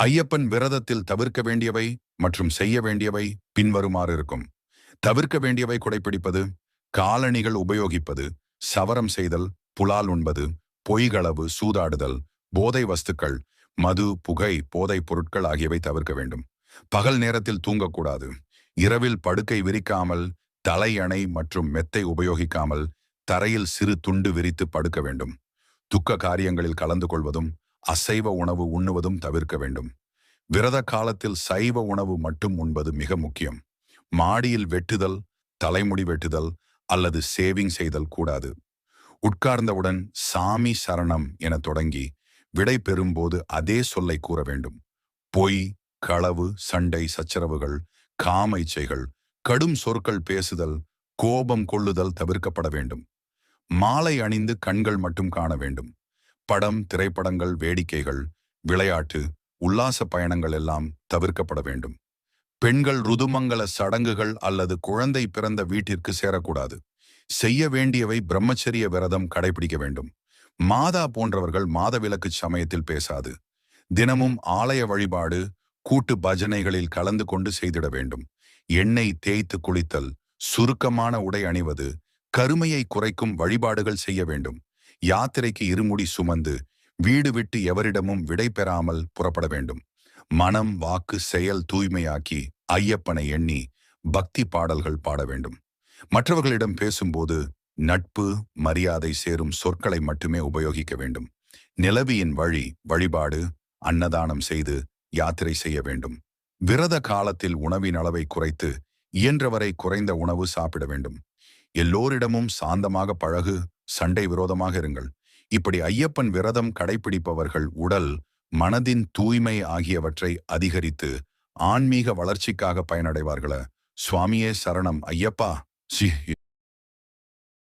ஐயப்பன் விரதத்தில் தவிர்க்க வேண்டியவை மற்றும் செய்ய வேண்டியவை பின்வருமாறு இருக்கும். தவிர்க்க வேண்டியவை குடைப்பிடிப்பது, காலணிகள் உபயோகிப்பது, சவரம் செய்தல், புலால் உண்பது, பொய்களவு, சூதாடுதல், போதை வஸ்துக்கள், மது, புகை, போதைப் பொருட்கள் ஆகியவை தவிர்க்க வேண்டும். பகல் நேரத்தில் தூங்கக்கூடாது. இரவில் படுக்கை விரிக்காமல், தலையணை மற்றும் மெத்தை உபயோகிக்காமல் தரையில் சிறு துண்டு விரித்து படுக்க வேண்டும். துக்க காரியங்களில் கலந்து கொள்வதும் அசைவ உணவு உண்ணுவதும் தவிர்க்க வேண்டும். விரத காலத்தில் சைவ உணவு மட்டும் உண்பது மிக முக்கியம். மாடியில் வெட்டுதல், தலைமுடி வெட்டுதல் அல்லது சேவிங் செய்தல் கூடாது. உட்கார்ந்தவுடன் சாமி சரணம் என தொடங்கி விடை பெறும்போது அதே சொல்லை கூற வேண்டும். பொய், களவு, சண்டை, சச்சரவுகள், காம இச்சைகள், கடும் சொற்கள் பேசுதல், கோபம் கொள்ளுதல் தவிர்க்கப்பட வேண்டும். மாலை அணிந்து கண்கள் மட்டும் காண வேண்டும். படம், திரைப்படங்கள், வேடிக்கைகள், விளையாட்டு, உல்லாச பயணங்கள் எல்லாம் தவிர்க்கப்பட வேண்டும். பெண்கள் ருதுமங்கல சடங்குகள் அல்லது குழந்தை பிறந்த வீட்டிற்கு சேரக்கூடாது. செய்ய வேண்டியவை பிரம்மச்சரிய விரதம் கடைபிடிக்க வேண்டும். மாதா போன்றவர்கள் மாதவிலக்கு சமயத்தில் பேசாது. தினமும் ஆலய வழிபாடு, கூட்டு பஜனைகளில் கலந்து கொண்டு செய்திட வேண்டும். எண்ணெய் தேய்த்து குளித்தல், சுருக்கமான உடை அணிவது, கருமையை குறைக்கும் வழிபாடுகள் செய்ய வேண்டும். யாத்திரைக்கு இருமுடி சுமந்து வீடு விட்டு எவரிடமும் விடை பெறாமல் புறப்பட வேண்டும். மனம், வாக்கு, செயல் தூய்மையாக்கி ஐயப்பனை எண்ணி பக்தி பாடல்கள் பாட வேண்டும். மற்றவர்களிடம் பேசும்போது நட்பு, மரியாதை சேரும் சொற்களை மட்டுமே உபயோகிக்க வேண்டும். நிலவியின் வழி வழிபாடு, அன்னதானம் செய்து யாத்திரை செய்ய வேண்டும். விரத காலத்தில் உணவின் அளவை குறைத்து இயன்றவரை குறைந்த உணவு சாப்பிட வேண்டும். எல்லோரிடமும் சாந்தமாக பழகு, சண்டை விரோதமாக இருங்கள். இப்படி ஐயப்பன் விரதம் கடைபிடிப்பவர்கள் உடல், மனதின் தூய்மை ஆகியவற்றை அதிகரித்து ஆன்மீக வளர்ச்சிக்காக பயனடைவார்கள. சுவாமியே சரணம் ஐயப்பா.